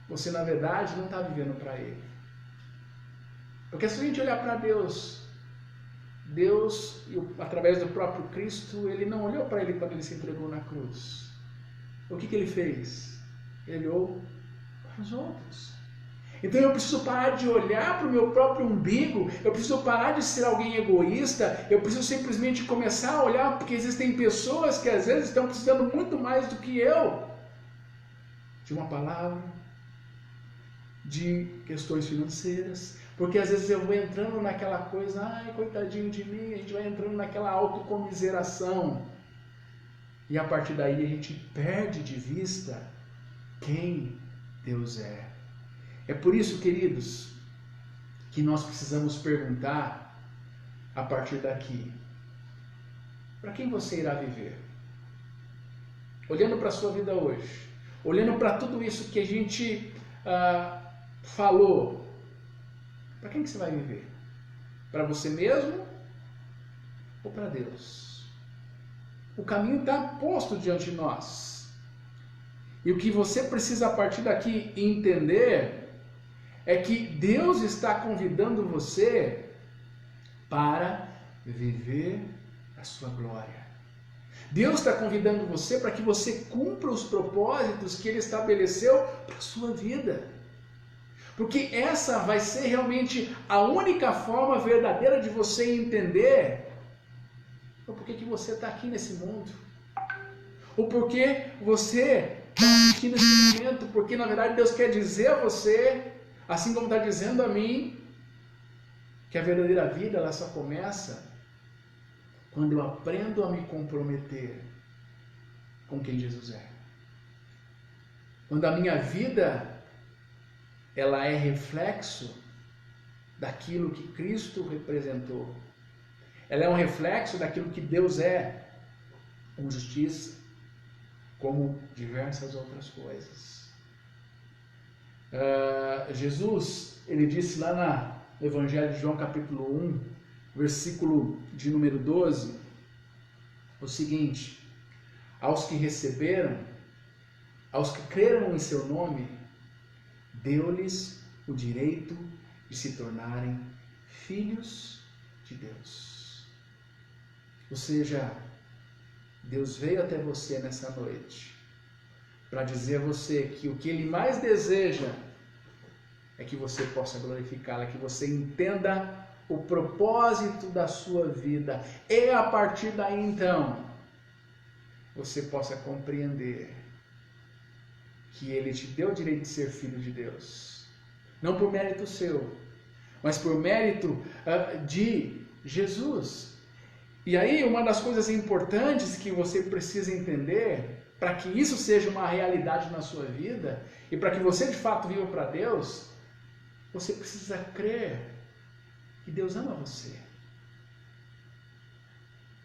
[SPEAKER 1] você na verdade não está vivendo para Ele. Porque se a gente olhar para Deus, através do próprio Cristo, Ele não olhou para Ele quando Ele se entregou na cruz. O que Ele fez? Ele olhou para os outros. Então eu preciso parar de olhar para o meu próprio umbigo, eu preciso parar de ser alguém egoísta, eu preciso simplesmente começar a olhar, porque existem pessoas que às vezes estão precisando muito mais do que eu, de uma palavra, de questões financeiras, porque às vezes eu vou entrando naquela coisa, ai, coitadinho de mim, a gente vai entrando naquela autocomiseração, e a partir daí a gente perde de vista quem Deus é. É por isso, queridos, que nós precisamos perguntar a partir daqui: para quem você irá viver? Olhando para a sua vida hoje, olhando para tudo isso que a gente falou, para quem que você vai viver? Para você mesmo ou para Deus? O caminho está posto diante de nós. E o que você precisa a partir daqui entender é que Deus está convidando você para viver a sua glória. Deus está convidando você para que você cumpra os propósitos que Ele estabeleceu para a sua vida. Porque essa vai ser realmente a única forma verdadeira de você entender o porquê que você está aqui nesse mundo. O porquê você está aqui nesse momento. Porque na verdade Deus quer dizer a você, assim como está dizendo a mim, que a verdadeira vida ela só começa quando eu aprendo a me comprometer com quem Jesus é. Quando a minha vida ela é reflexo daquilo que Cristo representou. Ela é um reflexo daquilo que Deus é, com justiça, como diversas outras coisas. Jesus, ele disse lá no Evangelho de João capítulo 1, versículo de número 12, o seguinte: aos que receberam, aos que creram em seu nome, deu-lhes o direito de se tornarem filhos de Deus. Ou seja, Deus veio até você nessa noite para dizer a você que o que Ele mais deseja é que você possa glorificá-lo, é que você entenda o propósito da sua vida e a partir daí então você possa compreender que Ele te deu o direito de ser filho de Deus, não por mérito seu, mas por mérito de Jesus. E aí uma das coisas importantes que você precisa entender, para que isso seja uma realidade na sua vida, e para que você de fato viva para Deus, você precisa crer que Deus ama você.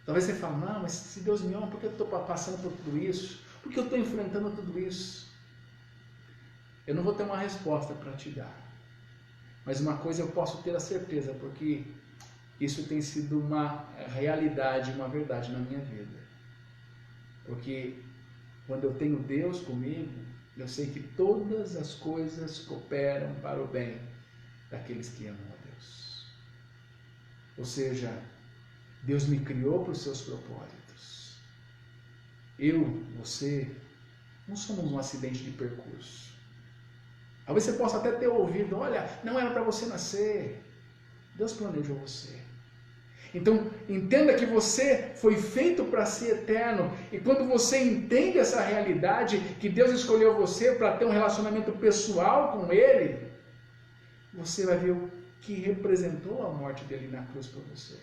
[SPEAKER 1] Talvez você fale, não, mas se Deus me ama, por que eu estou passando por tudo isso? Por que eu estou enfrentando tudo isso? Eu não vou ter uma resposta para te dar. Mas uma coisa eu posso ter a certeza, porque isso tem sido uma realidade, uma verdade na minha vida. Porque quando eu tenho Deus comigo, eu sei que todas as coisas cooperam para o bem daqueles que amam a Deus. Ou seja, Deus me criou para os seus propósitos. Eu, você, não somos um acidente de percurso. Talvez você possa até ter ouvido, olha, não era para você nascer. Deus planejou você. Então, entenda que você foi feito para ser eterno. E quando você entende essa realidade, que Deus escolheu você para ter um relacionamento pessoal com Ele, você vai ver o que representou a morte dele na cruz por você.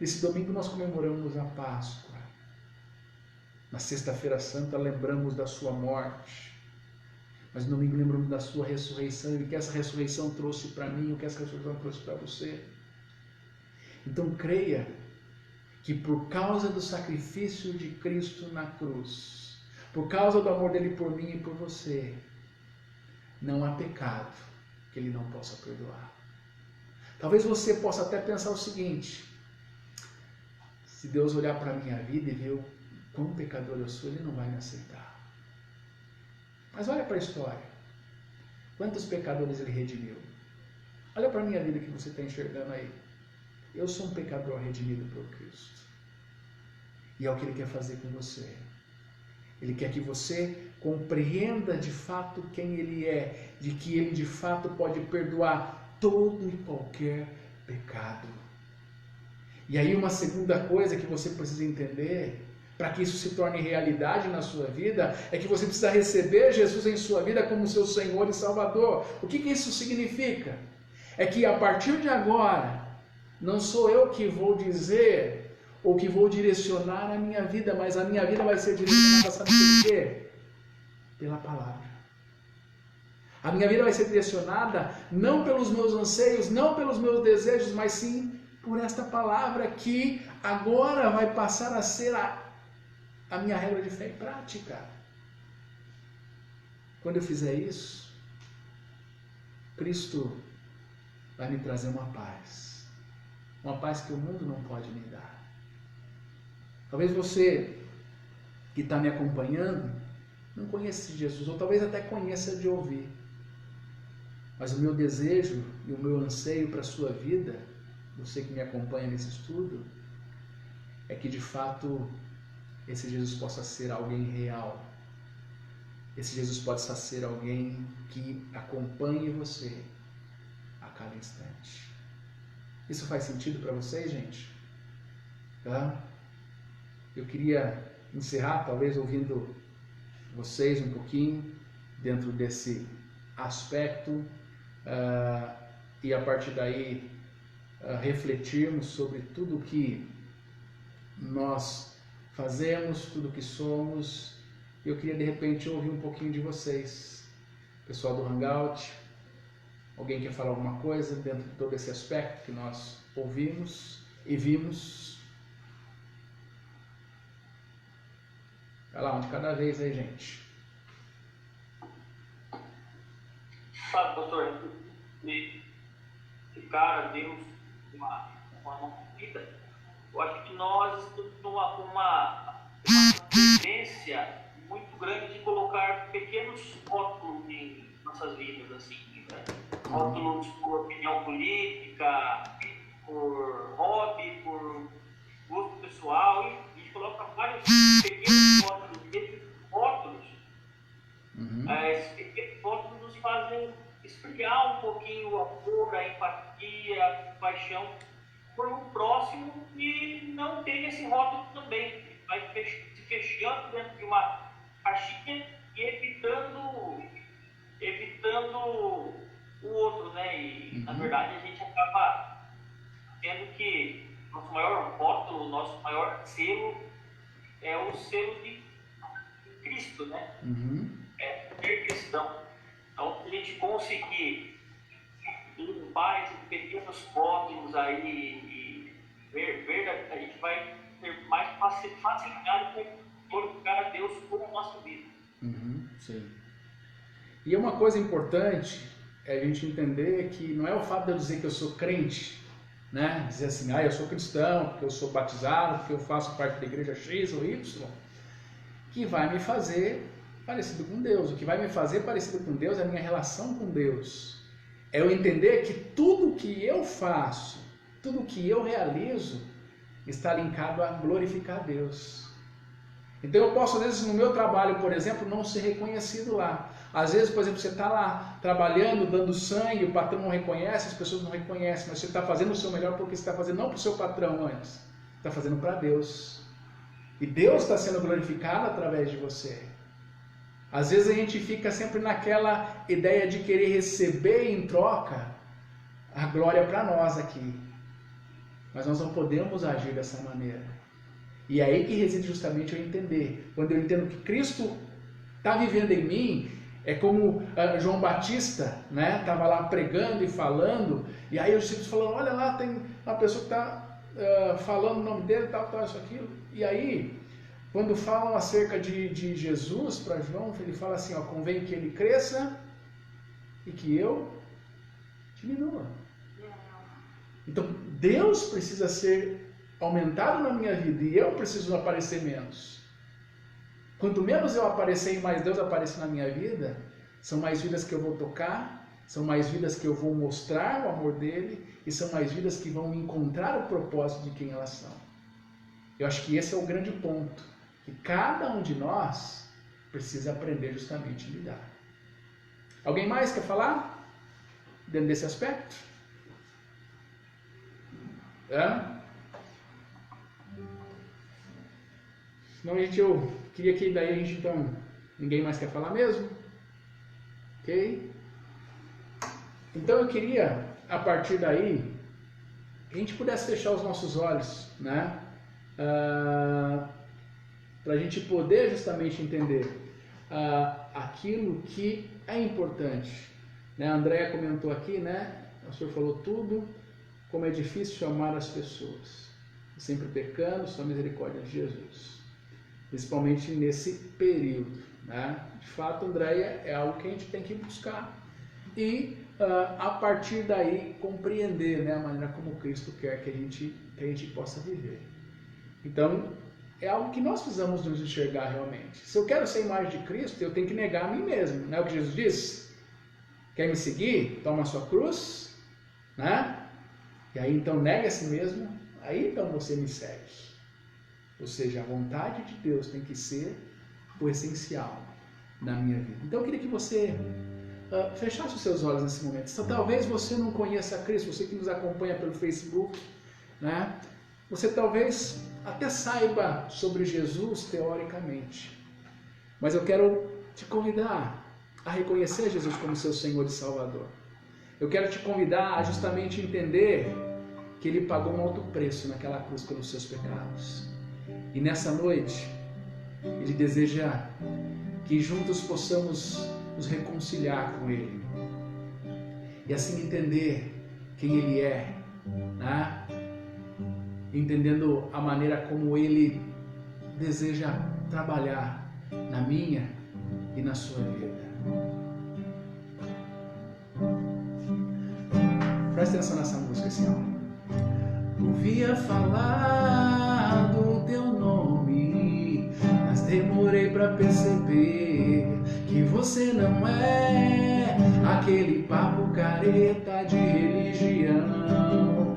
[SPEAKER 1] Nesse domingo nós comemoramos a Páscoa. Na sexta-feira santa lembramos da sua morte. Mas no domingo lembramos da sua ressurreição e o que essa ressurreição trouxe para mim, o que essa ressurreição trouxe para você. Então creia que por causa do sacrifício de Cristo na cruz, por causa do amor dele por mim e por você, não há pecado que ele não possa perdoar. Talvez você possa até pensar o seguinte: se Deus olhar para a minha vida e ver o quão pecador eu sou, ele não vai me aceitar. Mas olha para a história. Quantos pecadores ele redimiu? Olha para a minha vida que você está enxergando aí. Eu sou um pecador redimido por Cristo. E é o que Ele quer fazer com você. Ele quer que você compreenda de fato quem Ele é, de que Ele de fato pode perdoar todo e qualquer pecado. E aí uma segunda coisa que você precisa entender, para que isso se torne realidade na sua vida, é que você precisa receber Jesus em sua vida como seu Senhor e Salvador. O que isso significa? É que a partir de agora, não sou eu que vou dizer ou que vou direcionar a minha vida, mas a minha vida vai ser direcionada, sabe por quê? Pela palavra. A minha vida vai ser direcionada não pelos meus anseios, não pelos meus desejos, mas sim por esta palavra que agora vai passar a ser a minha regra de fé e prática. Quando eu fizer isso, Cristo vai me trazer uma paz que o mundo não pode me dar. Talvez você que está me acompanhando não conheça Jesus, ou talvez até conheça de ouvir. Mas o meu desejo e o meu anseio para a sua vida, você que me acompanha nesse estudo, é que de fato esse Jesus possa ser alguém real. Esse Jesus possa ser alguém que acompanhe você a cada instante. Isso faz sentido para vocês, gente? Tá? Eu queria encerrar, talvez, ouvindo vocês um pouquinho dentro desse aspecto e a partir daí refletirmos sobre tudo que nós fazemos, tudo que somos. Eu queria de repente ouvir um pouquinho de vocês, pessoal do Hangout. Alguém quer falar alguma coisa dentro de todo esse aspecto que nós ouvimos e vimos? Vai lá, um de cada vez aí, gente.
[SPEAKER 2] Sabe, pastor, cara, Deus, uma vida. Eu acho que nós estamos numa tendência muito grande de colocar pequenos rótulos em nossas vidas, assim, né? Rótulos por opinião política, por hobby, por gosto pessoal, e a gente coloca vários pequenos rótulos. E esses rótulos, esses pequenos rótulos nos fazem esfriar um pouquinho o amor, a empatia, a compaixão por um próximo que não tem esse rótulo também. Vai se fechando dentro de uma caixinha e evitando o outro, né? E na verdade a gente acaba tendo que nosso maior rótulo, nosso maior selo é o selo de Cristo, né? É ser cristão. Então, se a gente conseguir limpar esses pequenos rótulos aí e ver, a gente vai ter mais facilidade para glorificar a Deus com a nossa vida.
[SPEAKER 1] Sim. E é uma coisa importante é a gente entender que não é o fato de eu dizer que eu sou crente, né? Dizer assim, eu sou cristão, porque eu sou batizado, porque eu faço parte da igreja X ou Y, que vai me fazer parecido com Deus. O que vai me fazer parecido com Deus é a minha relação com Deus. É eu entender que tudo que eu faço, tudo que eu realizo, está linkado a glorificar a Deus. Então eu posso, às vezes, no meu trabalho, por exemplo, não ser reconhecido lá. Às vezes, por exemplo, você está lá trabalhando, dando sangue, o patrão não reconhece, as pessoas não reconhecem, mas você está fazendo o seu melhor porque você está fazendo não para o seu patrão antes, está fazendo para Deus. E Deus está sendo glorificado através de você. Às vezes a gente fica sempre naquela ideia de querer receber em troca a glória para nós aqui. Mas nós não podemos agir dessa maneira. E é aí que reside justamente eu entender. Quando eu entendo que Cristo está vivendo em mim, é como João Batista, né? Estava lá pregando e falando, e aí os discípulos falando, olha lá, tem uma pessoa que está falando o nome dele, tal, isso, aquilo. E aí, quando falam acerca de Jesus para João, ele fala assim, convém que ele cresça e que eu diminua. Então, Deus precisa ser aumentado na minha vida e eu preciso aparecer menos. Quanto menos eu aparecer e mais Deus aparecer na minha vida, são mais vidas que eu vou tocar, são mais vidas que eu vou mostrar o amor dele e são mais vidas que vão encontrar o propósito de quem elas são. Eu acho que esse é o grande ponto, que cada um de nós precisa aprender justamente a lidar. Alguém mais quer falar dentro desse aspecto? Não, gente, eu queria que daí a gente, então, ninguém mais quer falar mesmo? Ok? Então eu queria, a partir daí, que a gente pudesse fechar os nossos olhos, né? Para a gente poder justamente entender aquilo que é importante. Né? A Andréia comentou aqui, né? O senhor falou tudo, como é difícil amar as pessoas, sempre pecando, só a misericórdia de Jesus. Principalmente nesse período, né? De fato, Andréia, é algo que a gente tem que buscar e a partir daí compreender, né, a maneira como Cristo quer que a gente possa viver. Então, é algo que nós precisamos nos enxergar realmente. Se eu quero ser a imagem de Cristo, eu tenho que negar a mim mesmo, não é o que Jesus diz? Quer me seguir? Toma a sua cruz, né? E aí então nega a si mesmo, aí então você me segue. Ou seja, a vontade de Deus tem que ser o essencial na minha vida. Então eu queria que você fechasse os seus olhos nesse momento. Então, talvez você não conheça Cristo, você que nos acompanha pelo Facebook, né? Você talvez até saiba sobre Jesus teoricamente, mas eu quero te convidar a reconhecer Jesus como seu Senhor e Salvador. Eu quero te convidar a justamente entender que Ele pagou um alto preço naquela cruz pelos seus pecados. E nessa noite, Ele deseja que juntos possamos nos reconciliar com Ele. E assim entender quem Ele é, né? Entendendo a maneira como Ele deseja trabalhar na minha e na sua vida. Presta atenção nessa música assim, Ouvia falar do teu nome, mas demorei pra perceber que você não é aquele papo careta de religião.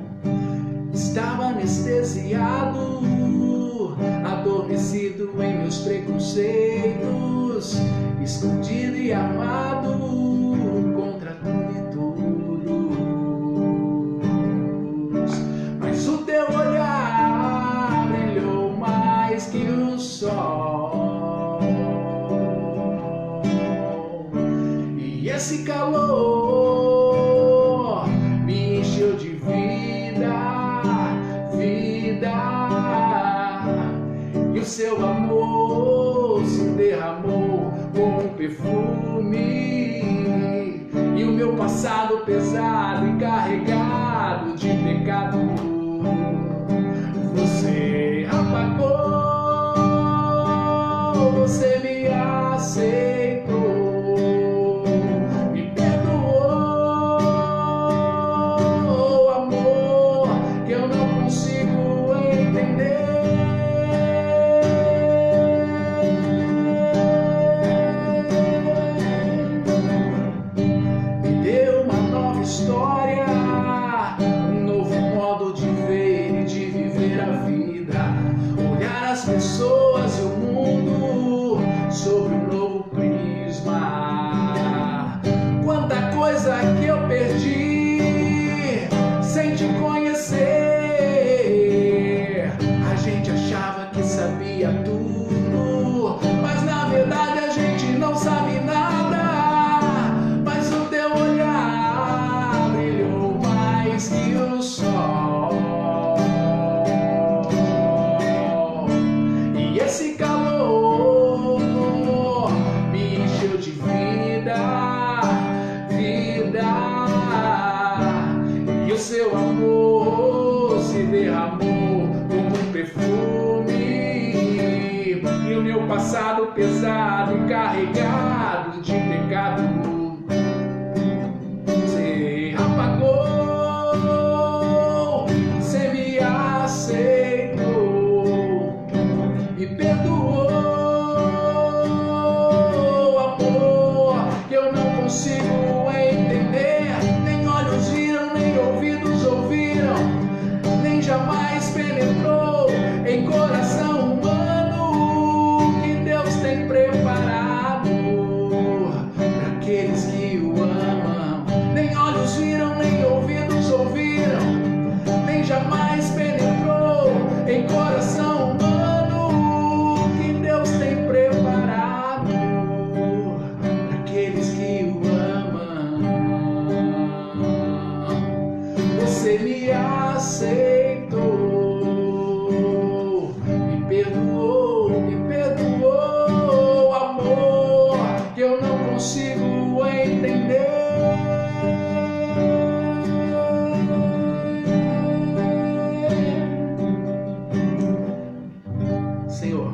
[SPEAKER 1] Estava anestesiado, adormecido em meus preconceitos, escondido e amado contra tudo e todos. Mas o teu olhar brilhou mais que o sol, e esse calor me encheu de e o seu amor se derramou como um perfume, e o meu passado pesado e carregado de pecado você apagou, você me aceitou, me perdoou meu passado pesado e carregado de pecado. Você apagou, você me aceitou, me perdoou, amor, que eu não consigo entender. Nem olhos viram, nem ouvidos ouviram, nem jamais penetrou em coração humano que Deus tem preparado para aqueles que o amam. Nem olhos viram, nem ouvidos ouviram, nem jamais penetrou em coração humano que Deus tem preparado para aqueles que o amam. Você me aceitou, me perdoou, amor, que eu não consigo entender. Senhor,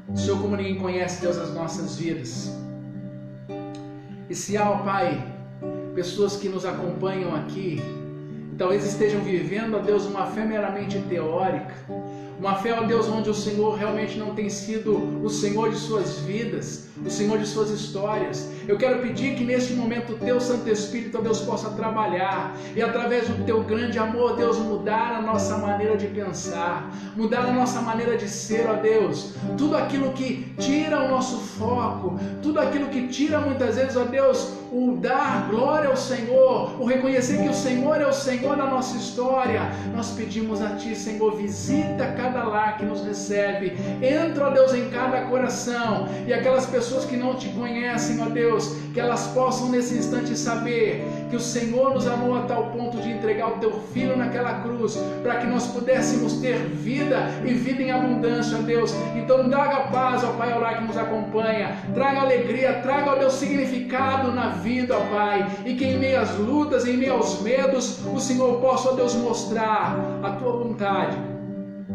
[SPEAKER 1] o Senhor como ninguém conhece, Deus, as nossas vidas. E se há, ó Pai, pessoas que nos acompanham aqui, talvez estejam vivendo, ó Deus, uma fé meramente teórica, uma fé, ó Deus, onde o Senhor realmente não tem sido o Senhor de suas vidas, o Senhor de suas histórias. Eu quero pedir que neste momento o Teu Santo Espírito, ó Deus, possa trabalhar e através do Teu grande amor, Deus, mudar a nossa maneira de pensar, mudar a nossa maneira de ser, ó Deus. Tudo aquilo que tira o nosso foco, tudo aquilo que tira muitas vezes, ó Deus, o dar glória ao Senhor, o reconhecer que o Senhor é o Senhor da nossa história. Nós pedimos a Ti, Senhor, visita cada lar que nos recebe, entra, ó Deus, em cada coração, e aquelas pessoas que não Te conhecem, ó Deus, que elas possam nesse instante saber que o Senhor nos amou a tal ponto de entregar o Teu Filho naquela cruz, para que nós pudéssemos ter vida e vida em abundância, ó Deus. Então traga paz, ó Pai, ao lar que nos acompanha, traga alegria, traga, ó Deus, significado na vida, ó Pai, e que em meio às lutas, em meio aos medos, o Senhor possa, ó Deus, mostrar a Tua vontade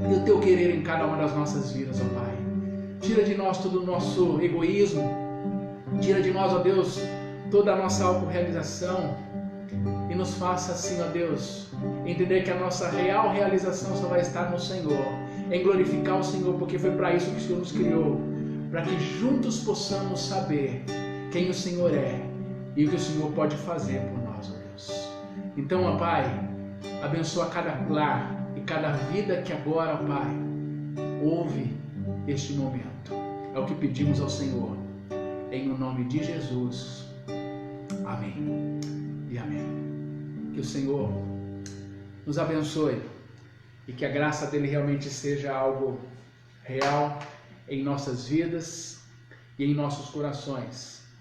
[SPEAKER 1] e o Teu querer em cada uma das nossas vidas, ó Pai. Tira de nós todo o nosso egoísmo, tira de nós, ó Deus, toda a nossa autorrealização e nos faça assim, ó Deus, entender que a nossa real realização só vai estar no Senhor, em glorificar o Senhor, porque foi para isso que o Senhor nos criou, para que juntos possamos saber quem o Senhor é e o que o Senhor pode fazer por nós, ó Deus. Então, ó Pai, abençoa cada lar e cada vida que agora, ó Pai, ouve este momento. É o que pedimos ao Senhor, em o nome de Jesus. Amém e amém. Que o Senhor nos abençoe e que a graça dele realmente seja algo real em nossas vidas e em nossos corações.